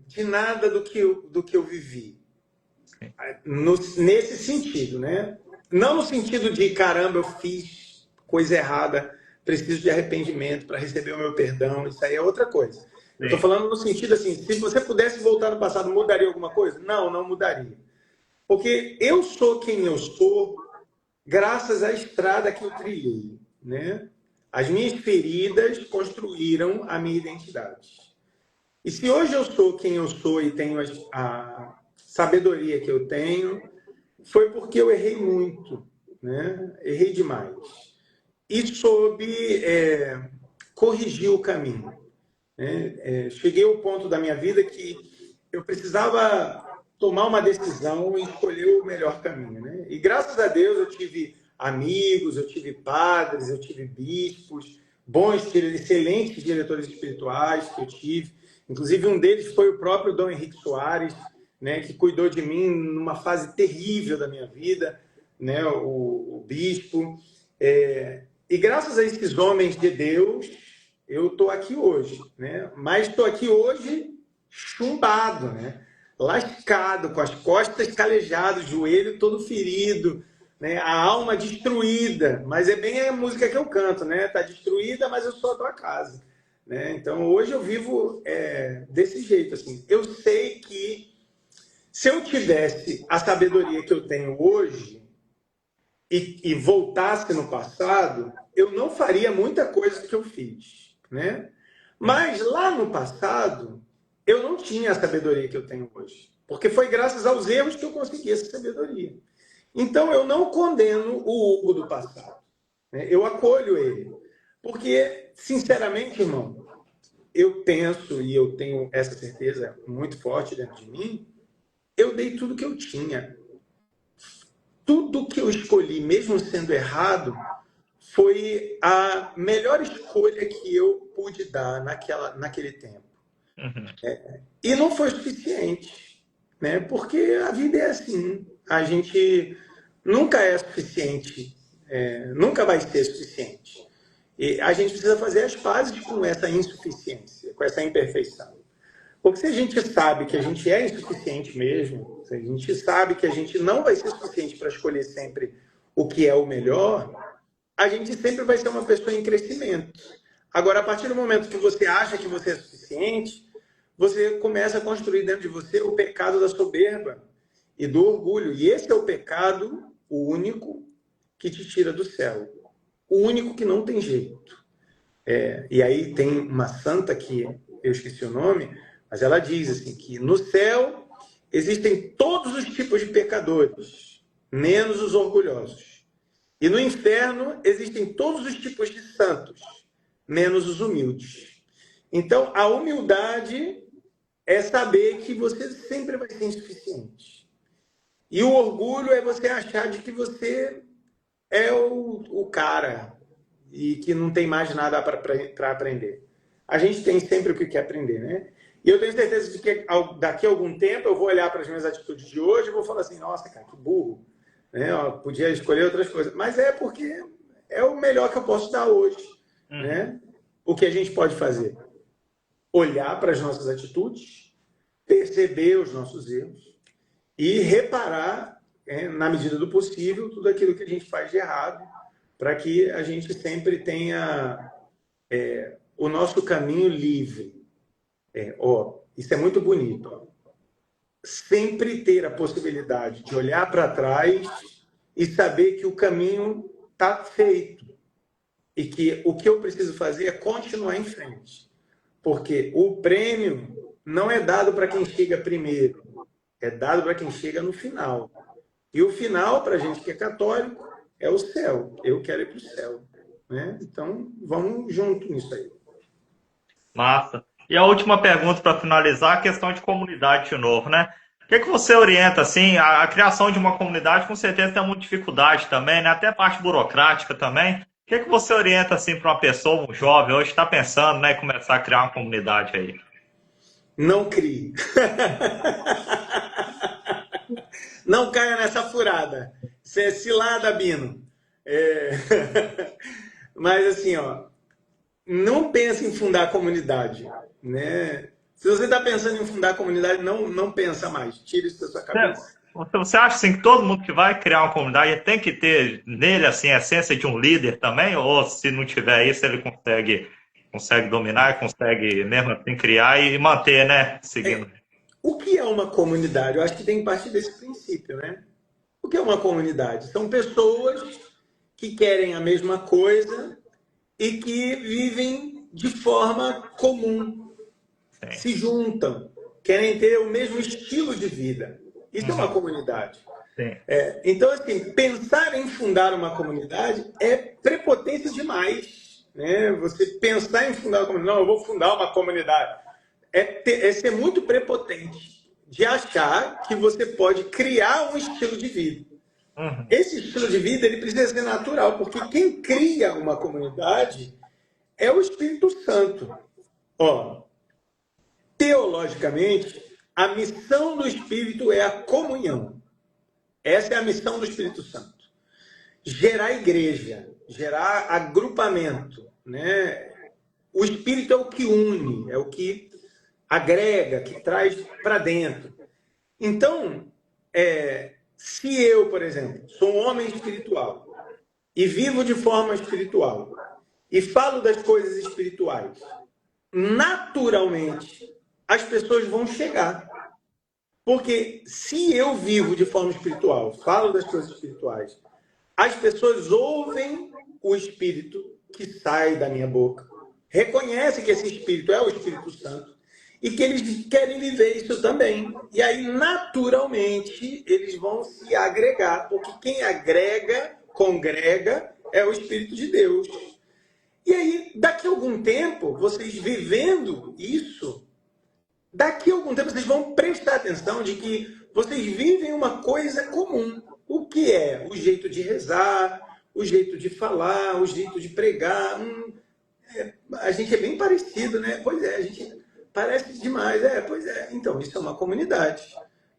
de nada do que eu vivi. Nesse sentido, né? Não no sentido de caramba, eu fiz coisa errada, preciso de arrependimento para receber o meu perdão, isso aí é outra coisa. Eu estou Sim. falando no sentido assim, se você pudesse voltar no passado, mudaria alguma coisa? Não, não mudaria. Porque eu sou quem eu sou graças à estrada que eu trilhei, né? As minhas feridas construíram a minha identidade. E se hoje eu sou quem eu sou e tenho a sabedoria que eu tenho, foi porque eu errei muito, né? Errei demais. E soube corrigir o caminho, né? Cheguei ao ponto da minha vida que eu precisava tomar uma decisão e escolher o melhor caminho, né? E graças a Deus eu tive amigos, eu tive padres, eu tive bispos, bons, excelentes diretores espirituais que eu tive. Inclusive um deles foi o próprio Dom Henrique Soares, né, que cuidou de mim numa fase terrível da minha vida, né, o bispo. E graças a esses homens de Deus, eu estou aqui hoje, né? Mas estou aqui hoje chumbado, né? Lascado, com as costas calejadas, o joelho todo ferido, né? A alma destruída. Mas é bem a música que eu canto, né? Tá destruída, mas eu sou a tua casa, né? Então hoje eu vivo desse jeito, assim. Eu sei que se eu tivesse a sabedoria que eu tenho hoje e voltasse no passado, eu não faria muita coisa que eu fiz, né? Sim. Mas lá no passado, eu não tinha a sabedoria que eu tenho hoje, porque foi graças aos erros que eu consegui essa sabedoria. Então eu não condeno o Hugo do passado, né? Eu acolho ele, porque sinceramente, irmão, eu penso e eu tenho essa certeza muito forte dentro de mim, eu dei tudo que eu tinha. Tudo que eu escolhi, mesmo sendo errado, foi a melhor escolha que eu pude dar naquele tempo. Uhum. E não foi suficiente, né? Porque a vida é assim. A gente nunca é suficiente, nunca vai ser suficiente. E a gente precisa fazer as pazes com essa insuficiência, com essa imperfeição. Porque se a gente sabe que a gente é insuficiente mesmo, se a gente sabe que a gente não vai ser suficiente para escolher sempre o que é o melhor, a gente sempre vai ser uma pessoa em crescimento. Agora, a partir do momento que você acha que você é suficiente, você começa a construir dentro de você o pecado da soberba e do orgulho. E esse é o pecado, o único, que te tira do céu. O único que não tem jeito. E aí tem uma santa que eu esqueci o nome, mas ela diz assim que no céu existem todos os tipos de pecadores, menos os orgulhosos. E no inferno existem todos os tipos de santos, menos os humildes. Então, a humildade é saber que você sempre vai ser insuficiente. E o orgulho é você achar de que você é o cara e que não tem mais nada para aprender. A gente tem sempre o que quer aprender, né? E eu tenho certeza de que daqui a algum tempo eu vou olhar para as minhas atitudes de hoje e vou falar assim, nossa, cara, que burro. Né? Eu podia escolher outras coisas. Mas é porque é o melhor que eu posso dar hoje. Uhum. Né? O que a gente pode fazer? Olhar para as nossas atitudes, perceber os nossos erros e reparar, na medida do possível, tudo aquilo que a gente faz de errado, para que a gente sempre tenha o nosso caminho livre. Isso é muito bonito. Ó. Sempre ter a possibilidade de olhar para trás e saber que o caminho está feito e que o que eu preciso fazer é continuar em frente. Porque o prêmio não é dado para quem chega primeiro, é dado para quem chega no final. E o final, para a gente que é católico, é o céu. Eu quero ir para o céu. Né? Então, vamos junto nisso aí. Massa. E a última pergunta para finalizar, a questão de comunidade de novo, né? O que que você orienta, assim, a criação de uma comunidade com certeza tem muita dificuldade também, né? Até a parte burocrática também. O que que você orienta, assim, para uma pessoa, um jovem, hoje está pensando, né, em começar a criar uma comunidade aí? Não crie. Não caia nessa furada. Isso é cilada, Bino. É... Mas assim, ó, não pense em fundar comunidade, né? Se você está pensando em fundar comunidade, não pensa mais. Tire isso da sua cabeça. Você acha, assim, que todo mundo que vai criar uma comunidade tem que ter nele, assim, a essência de um líder também? Ou se não tiver isso, ele consegue dominar, consegue mesmo assim criar e manter, né, seguindo? O que é uma comunidade? Eu acho que tem que partir desse princípio, né? O que é uma comunidade? São pessoas que querem a mesma coisa e que vivem de forma comum, Sim. se juntam, querem ter o mesmo estilo de vida. Isso é uma Uhum. comunidade. Sim. Então, assim, pensar em fundar uma comunidade é prepotência demais. Né? Você pensar em fundar uma comunidade, não, eu vou fundar uma comunidade, é ser muito prepotente de achar que você pode criar um estilo de vida. Uhum. Esse estilo de vida ele precisa ser natural, porque quem cria uma comunidade é o Espírito Santo. Ó, teologicamente, a missão do Espírito é a comunhão. Essa é a missão do Espírito Santo. Gerar igreja, gerar agrupamento, né? O Espírito é o que une, é o que agrega, que traz para dentro. Então, se eu, por exemplo, sou um homem espiritual e vivo de forma espiritual e falo das coisas espirituais, naturalmente as pessoas vão chegar. Porque se eu vivo de forma espiritual, falo das coisas espirituais, as pessoas ouvem o Espírito que sai da minha boca, reconhecem que esse Espírito é o Espírito Santo e que eles querem viver isso também. E aí, naturalmente, eles vão se agregar, porque quem agrega, congrega, é o Espírito de Deus. E aí, daqui a algum tempo, vocês vivendo isso, daqui a algum tempo vocês vão prestar atenção de que vocês vivem uma coisa comum. O que é? O jeito de rezar, o jeito de falar, o jeito de pregar. A gente é bem parecido, né? Pois é, a gente parece demais. Pois é. Então, isso é uma comunidade.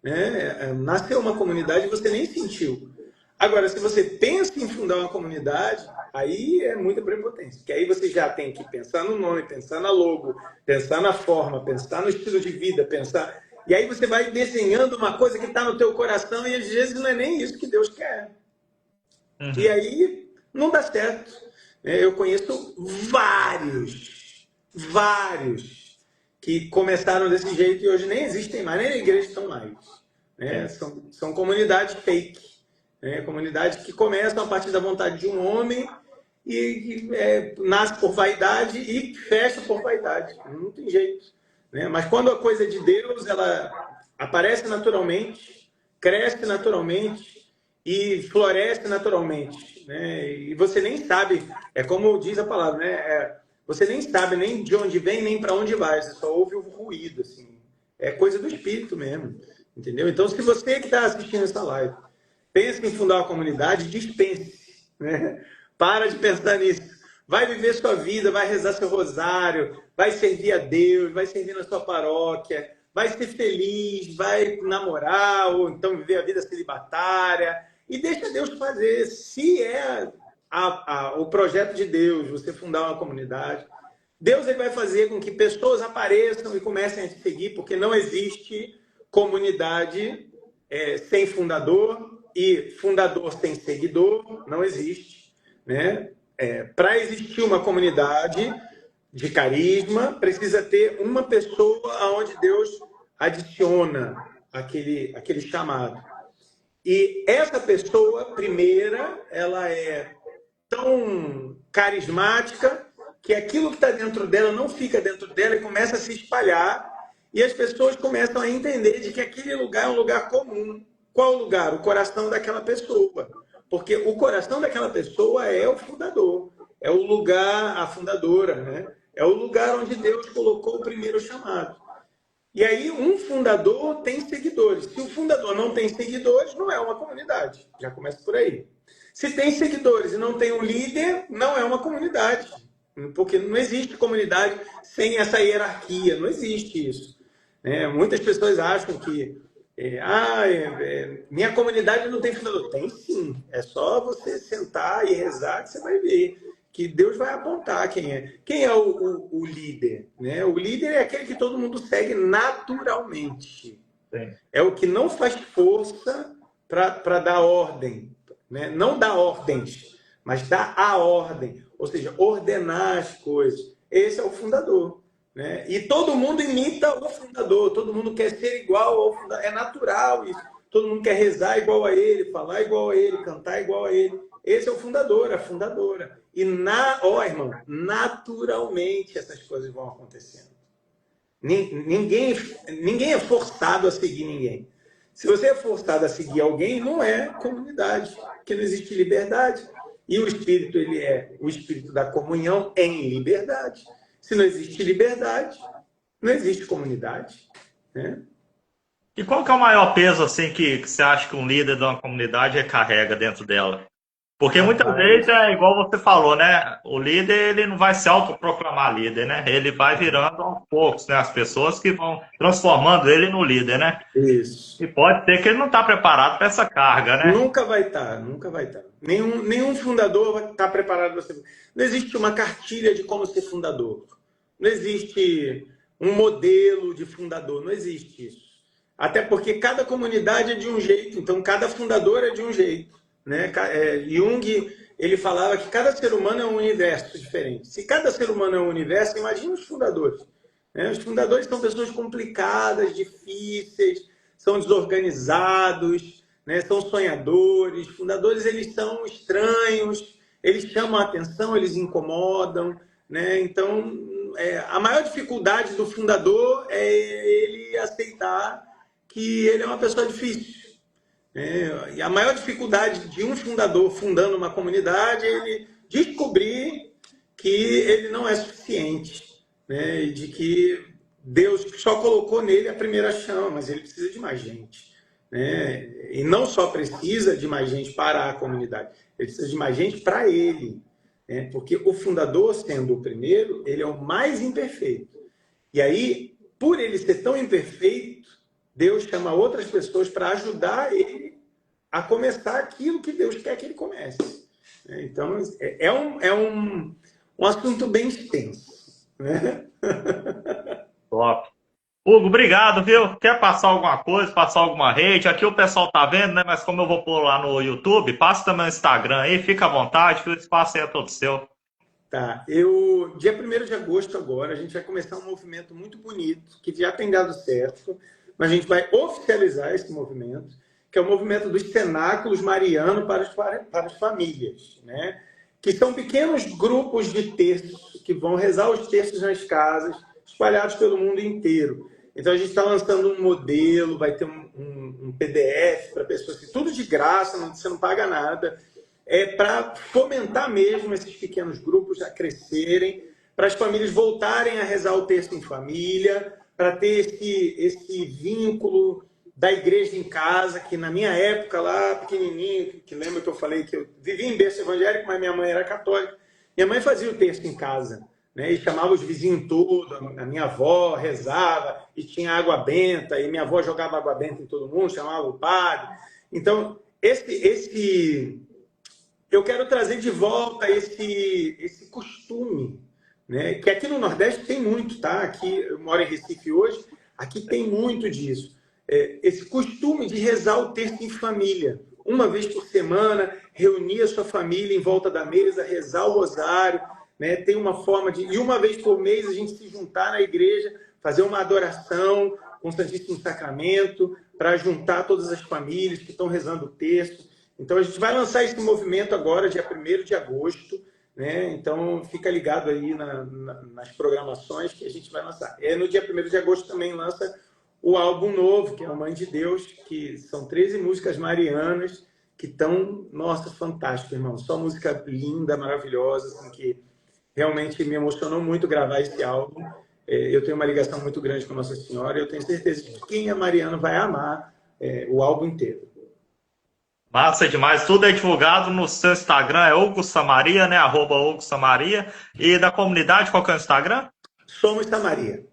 Né? Nasceu uma comunidade e você nem sentiu. Agora, se você pensa em fundar uma comunidade, aí é muita prepotência. Porque aí você já tem que pensar no nome, pensar na logo, pensar na forma, pensar no estilo de vida, pensar... E aí você vai desenhando uma coisa que está no teu coração e às vezes não é nem isso que Deus quer. Uhum. E aí não dá certo. Eu conheço vários que começaram desse jeito e hoje nem existem mais, nem na igreja estão mais. Né? São comunidades fake. Comunidades que começam a partir da vontade de um homem e nasce por vaidade e fecha por vaidade. Não tem jeito. Né? Mas quando a coisa é de Deus, ela aparece naturalmente, cresce naturalmente e floresce naturalmente. Né? E você nem sabe, é como diz a palavra, né? Você nem sabe nem de onde vem, nem para onde vai, você só ouve o ruído. Assim. É coisa do Espírito mesmo. Entendeu? Então, se você que está assistindo essa live pensa em fundar uma comunidade, dispense. Né? Para de pensar nisso. Vai viver sua vida, vai rezar seu rosário, vai servir a Deus, vai servir na sua paróquia, vai ser feliz, vai namorar, ou então viver a vida celibatária. E deixa Deus fazer. Se é o projeto de Deus, você fundar uma comunidade, Deus ele vai fazer com que pessoas apareçam e comecem a te seguir, porque não existe comunidade sem fundador, e fundador sem seguidor não existe. Né? Para existir uma comunidade de carisma, precisa ter uma pessoa onde Deus adiciona aquele chamado. E essa pessoa, primeira, ela é tão carismática que aquilo que está dentro dela não fica dentro dela e começa a se espalhar. E as pessoas começam a entender de que aquele lugar é um lugar comum. Qual o lugar? O coração daquela pessoa. Porque o coração daquela pessoa é o fundador, é o lugar, a fundadora, né? É o lugar onde Deus colocou o primeiro chamado. E aí, um fundador tem seguidores. Se o fundador não tem seguidores, não é uma comunidade. Já começa por aí. Se tem seguidores e não tem um líder, não é uma comunidade. Porque não existe comunidade sem essa hierarquia. Não existe isso. Muitas pessoas acham que minha comunidade não tem fundador. Tem sim. É só você sentar e rezar que você vai ver que Deus vai apontar quem é. Quem é o líder? Né? O líder é aquele que todo mundo segue naturalmente. Sim. É o que não faz força para dar ordem. Né? Não dá ordens, mas dá a ordem. Ou seja, ordenar as coisas. Esse é o fundador. Né? E todo mundo imita o fundador. Todo mundo quer ser igual ao fundador. É natural isso. Todo mundo quer rezar igual a ele, falar igual a ele, cantar igual a ele. Esse é o fundador, a fundadora. E, irmão, naturalmente essas coisas vão acontecendo. Ninguém é forçado a seguir ninguém. Se você é forçado a seguir alguém, não é comunidade, porque não existe liberdade. E o Espírito, ele é o Espírito da comunhão em liberdade. Se não existe liberdade, não existe comunidade. Né? E qual que é o maior peso assim que você acha que um líder de uma comunidade recarrega dentro dela? Porque muitas vezes é igual você falou, né? O líder, ele não vai se autoproclamar líder, né? Ele vai virando aos poucos, né? As pessoas que vão transformando ele no líder, né? Isso. E pode ser que ele não está preparado para essa carga, né? Nunca vai estar, nunca vai estar. Nenhum fundador vai estar preparado para ser. Não existe uma cartilha de como ser fundador. Não existe um modelo de fundador, não existe isso. Até porque cada comunidade é de um jeito, então cada fundador é de um jeito. Né? Jung, ele falava que cada ser humano é um universo diferente. Se cada ser humano é um universo, imagina os fundadores. Né? Os fundadores são pessoas complicadas, difíceis, são desorganizados, né? São sonhadores. Fundadores, eles são estranhos, eles chamam a atenção, eles incomodam. Né? Então, a maior dificuldade do fundador é ele aceitar que ele é uma pessoa difícil. E a maior dificuldade de um fundador fundando uma comunidade é ele descobrir que ele não é suficiente, né? E de que Deus só colocou nele a primeira chama, mas ele precisa de mais gente. Né? E não só precisa de mais gente para a comunidade, ele precisa de mais gente para ele. Né? Porque o fundador, sendo o primeiro, ele é o mais imperfeito. E aí, por ele ser tão imperfeito, Deus chama outras pessoas para ajudar ele a começar aquilo que Deus quer que ele comece. Então, é um assunto bem extenso. Né? Top. Hugo, obrigado, viu? Quer passar alguma coisa, passar alguma rede? Aqui o pessoal tá vendo, né? Mas como eu vou pôr lá no YouTube, passa também no Instagram aí, fica à vontade, que o espaço aí é todo seu. Tá. Dia 1º de agosto agora, a gente vai começar um movimento muito bonito, que já tem dado certo, mas a gente vai oficializar esse movimento, que é o movimento dos cenáculos marianos para as famílias, né? Que são pequenos grupos de terços que vão rezar os terços nas casas, espalhados pelo mundo inteiro. Então, a gente está lançando um modelo, vai ter um PDF para pessoas, tudo de graça, você não paga nada. Para fomentar mesmo esses pequenos grupos a crescerem, para as famílias voltarem a rezar o terço em família, para ter esse vínculo da igreja em casa, que na minha época lá, pequenininho, que lembra que eu falei que eu vivia em berço evangélico, mas minha mãe era católica. Minha mãe fazia o terço em casa, né? E chamava os vizinhos todos, a minha avó rezava, e tinha água benta, e minha avó jogava água benta em todo mundo, chamava o padre. Então, eu quero trazer de volta esse costume, né? Que aqui no Nordeste tem muito, tá? Aqui, eu moro em Recife hoje, aqui tem muito disso. Esse costume de rezar o terço em família. Uma vez por semana, reunir a sua família em volta da mesa, rezar o rosário, né? Tem uma forma de... E uma vez por mês a gente se juntar na igreja, fazer uma adoração com o Santíssimo Sacramento, para juntar todas as famílias que estão rezando o terço. Então, a gente vai lançar esse movimento agora, dia 1º de agosto, né? Então, fica ligado aí nas programações que a gente vai lançar. No dia 1º de agosto também lança o álbum novo, que é o Mãe de Deus, que são 13 músicas marianas que estão, nossa, fantástico, irmão. Só música linda, maravilhosa, assim, que realmente me emocionou muito gravar esse álbum. Eu tenho uma ligação muito grande com Nossa Senhora e eu tenho certeza que quem é mariano vai amar o álbum inteiro. Massa demais. Tudo é divulgado no seu Instagram, é Hugo Samaria, né? @Hugo Samaria. E da comunidade, qual que é o Instagram? Somos Samaria.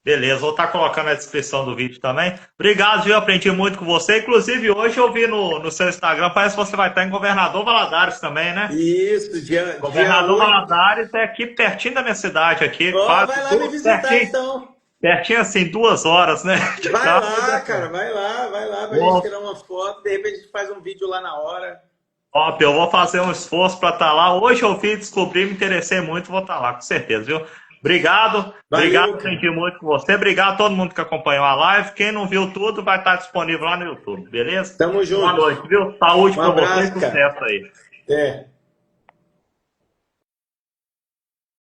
Beleza, vou estar colocando na descrição do vídeo também. Obrigado, viu? Aprendi muito com você. Inclusive, hoje eu vi no seu Instagram, parece que você vai estar em Governador Valadares também, né? Isso, dia Governador 8. Valadares é aqui pertinho da minha cidade, aqui, Oh, quase vai lá me visitar, pertinho, então. pertinho assim, 2 horas, né? De Vai carro. lá, cara, vai lá pra gente Bom, tirar uma foto. De repente a gente faz um vídeo lá na hora. top, eu vou fazer um esforço para estar lá. Hoje eu vi, descobri, me interessei muito, vou estar lá, com certeza, viu? Obrigado, Valeu, aprendi muito com você. Obrigado a todo mundo que acompanhou a live. Quem não viu tudo vai estar disponível lá no YouTube, beleza? Tamo junto. Boa noite, viu? Saúde Um para você e abraço, cara. sucesso aí. É.